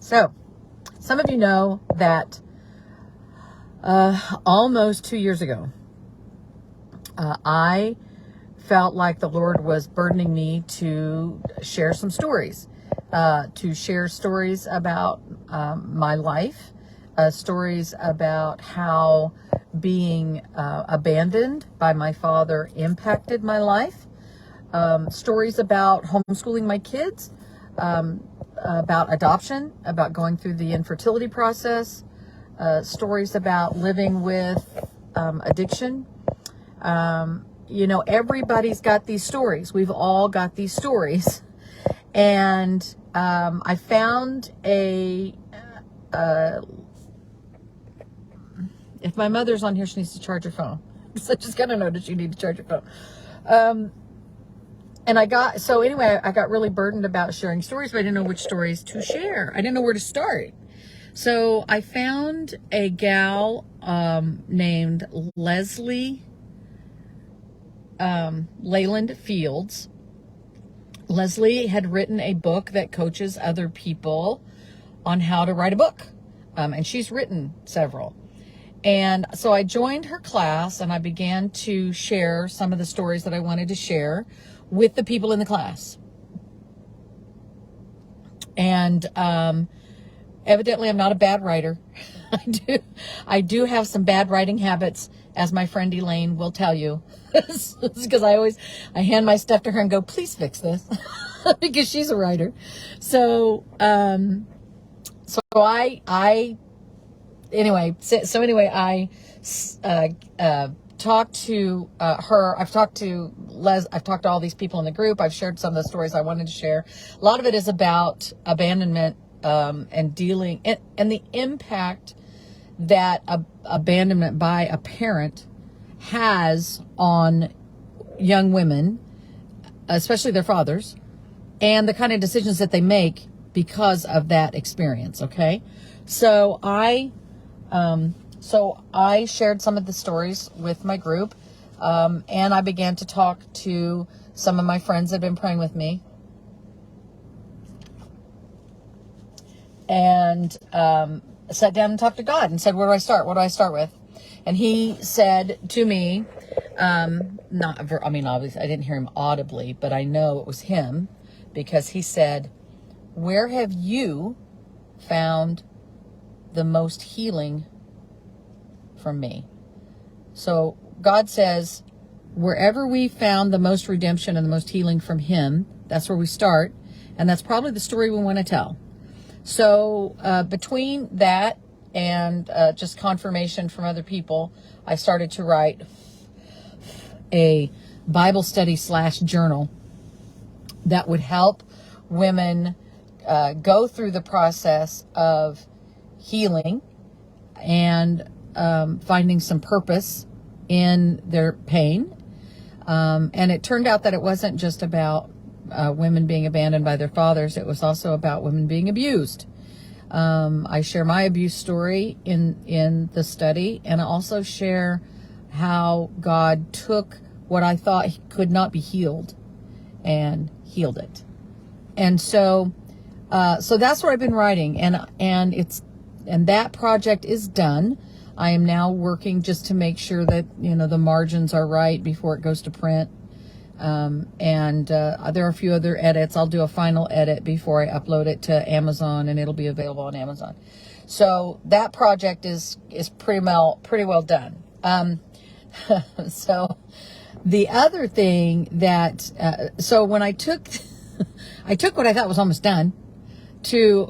So, some of you know that almost 2 years ago, I felt like the Lord was burdening me to share some stories, about my life, stories about how being abandoned by my father impacted my life, stories about homeschooling my kids, about adoption, about going through the infertility process, stories about living with addiction. Everybody's got these stories. We've all got these stories. And I found if my mother's on here, she needs to charge her phone. So I just got to notice you need to charge your phone. I got really burdened about sharing stories, but I didn't know which stories to share. I didn't know where to start. So I found a gal named Leslie Leyland Fields. Leslie had written a book that coaches other people on how to write a book. And she's written several. And so I joined her class and I began to share some of the stories that I wanted to share with the people in the class. And evidently I'm not a bad writer. I do have some bad writing habits, as my friend Elaine will tell you. Because I hand my stuff to her and go, please fix this. Because she's a writer. So I talked to her. I've talked to all these people in the group. I've shared some of the stories I wanted to share. A lot of it is about abandonment, and dealing and the impact that abandonment by a parent has on young women, especially their fathers, and the kind of decisions that they make because of that experience. Okay. So I shared some of the stories with my group, and I began to talk to some of my friends that had been praying with me, and sat down and talked to God and said, where do I start? What do I start with? And he said to me, obviously I didn't hear him audibly, but I know it was him, because he said, where have you found the most healing from me? So God says, wherever we found the most redemption and the most healing from him, that's where we start. And that's probably the story we want to tell. So between that and just confirmation from other people, I started to write a Bible study / journal that would help women go through the process of healing and finding some purpose in their pain. And it turned out that it wasn't just about women being abandoned by their fathers. It was also about women being abused. I share my abuse story in the study, and I also share how God took what I thought could not be healed and healed it. And so that's what I've been writing, and that project is done. I am now working just to make sure that, the margins are right before it goes to print. And there are a few other edits. I'll do a final edit before I upload it to Amazon, and it'll be available on Amazon. So that project is pretty well done. So the other thing that, so when I took what I thought was almost done to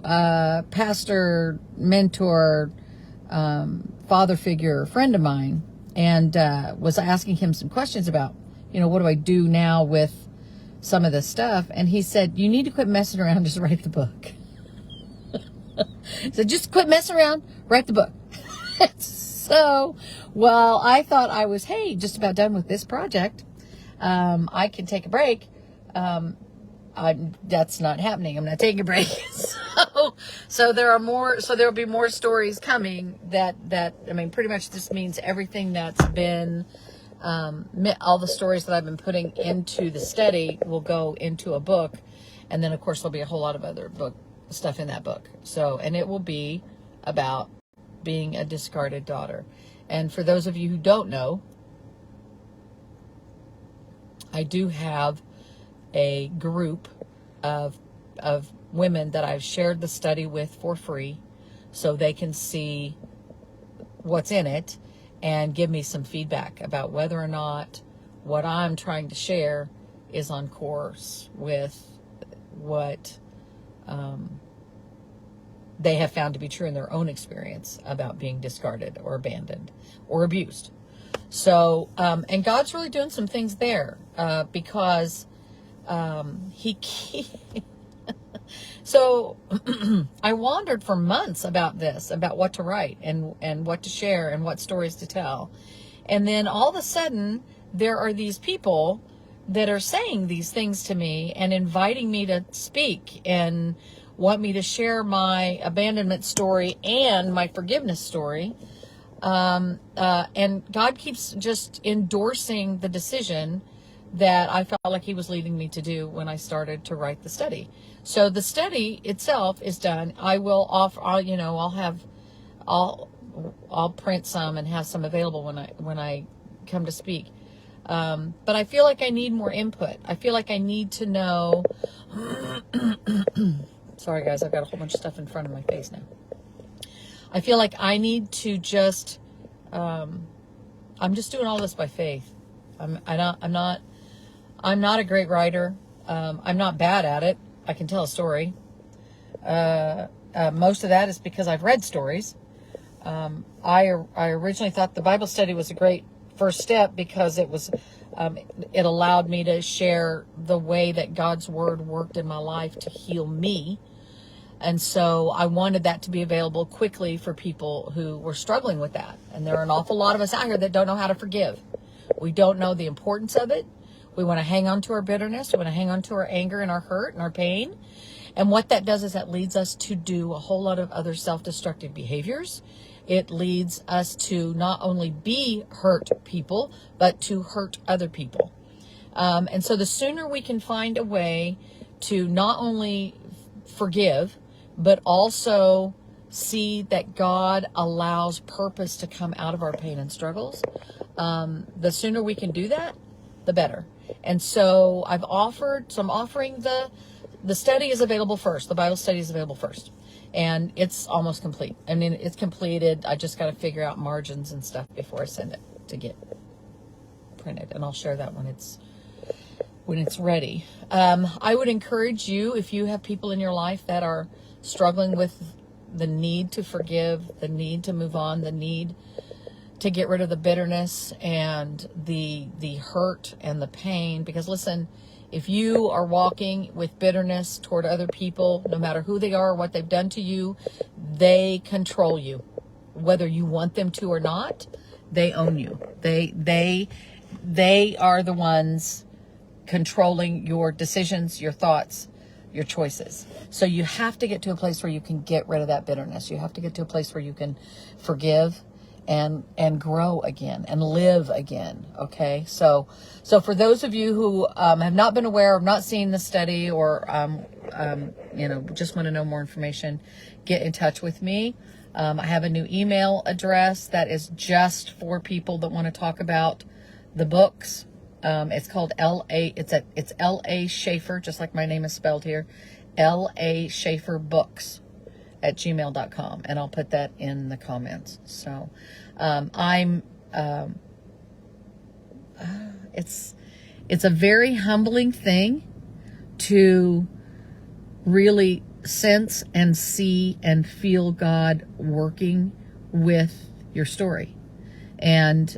pastor, mentor, father figure, friend of mine, and was asking him some questions about, what do I do now with some of this stuff? And he said, you need to quit messing around, just write the book. So just quit messing around, write the book. So, well, I thought I was, just about done with this project. I can take a break. That's not happening. I'm not taking a break. So there will be more stories coming that, pretty much this means everything that's been, all the stories that I've been putting into the study will go into a book. And then of course there'll be a whole lot of other book stuff in that book. So, and it will be about being a discarded daughter. And for those of you who don't know, I do have a group of women that I've shared the study with for free, so they can see what's in it and give me some feedback about whether or not what I'm trying to share is on course with what they have found to be true in their own experience about being discarded or abandoned or abused. So, and God's really doing some things there, because so I wandered for months about this, about what to write and what to share and what stories to tell. And then all of a sudden, there are these people that are saying these things to me and inviting me to speak and want me to share my abandonment story and my forgiveness story. And God keeps just endorsing the decision that I felt like he was leading me to do when I started to write the study. So the study itself is done. I will offer, I'll print some and have some available when I come to speak. But I feel like I need more input. I feel like I need to know. Sorry guys, I've got a whole bunch of stuff in front of my face now. I feel like I need to just, I'm just doing all this by faith. I'm not a great writer. I'm not bad at it. I can tell a story. Most of that is because I've read stories. I originally thought the Bible study was a great first step because it was, it allowed me to share the way that God's word worked in my life to heal me. And so I wanted that to be available quickly for people who were struggling with that. And there are an awful lot of us out here that don't know how to forgive. We don't know the importance of it. We want to hang on to our bitterness. We want to hang on to our anger and our hurt and our pain. And what that does is that leads us to do a whole lot of other self-destructive behaviors. It leads us to not only be hurt people, but to hurt other people. And so the sooner we can find a way to not only forgive, but also see that God allows purpose to come out of our pain and struggles, the sooner we can do that, the better. And so I'm offering the study is available first. The Bible study is available first. And it's almost complete. I mean, it's completed. I just got to figure out margins and stuff before I send it to get printed. And I'll share that when it's ready. I would encourage you, if you have people in your life that are struggling with the need to forgive, the need to move on, the need to get rid of the bitterness and the hurt and the pain. Because listen, if you are walking with bitterness toward other people, no matter who they are or what they've done to you, they control you. Whether you want them to or not, they own you. They are the ones controlling your decisions, your thoughts, your choices. So you have to get to a place where you can get rid of that bitterness. You have to get to a place where you can forgive and grow again and live again. Okay. So for those of you who have not been aware, have not seen the study, or just want to know more information, get in touch with me. I have a new email address that is just for people that want to talk about the books. It's called it's L.A. Schaefer, just like my name is spelled here, L.A. Schaefer Books @gmail.com, and I'll put that in the comments. So it's a very humbling thing to really sense and see and feel God working with your story. And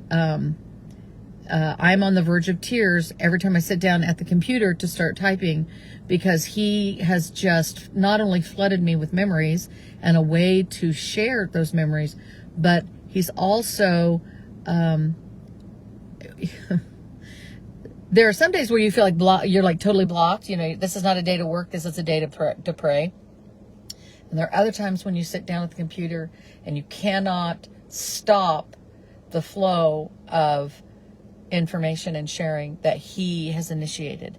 I'm on the verge of tears every time I sit down at the computer to start typing, because he has just not only flooded me with memories and a way to share those memories, but he's also, there are some days where you feel like you're like totally blocked. This is not a day to work. This is a day to pray. And there are other times when you sit down at the computer and you cannot stop the flow of information and sharing that he has initiated.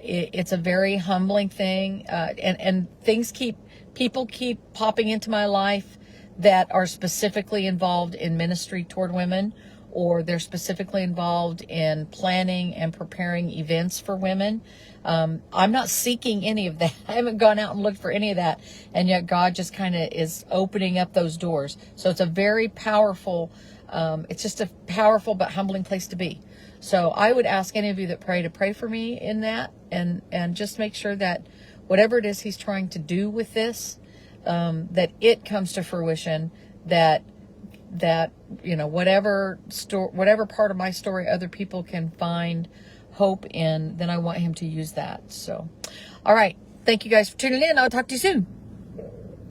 It's a very humbling thing, and people keep popping into my life that are specifically involved in ministry toward women, or they're specifically involved in planning and preparing events for women. I'm not seeking any of that. I haven't gone out and looked for any of that, and yet God just kind of is opening up those doors. So it's a very powerful, it's just a powerful but humbling place to be. So I would ask any of you that pray to pray for me in that, and just make sure that whatever it is he's trying to do with this, that it comes to fruition, that whatever part of my story other people can find hope in, then I want him to use that. So, all right. Thank you guys for tuning in. I'll talk to you soon.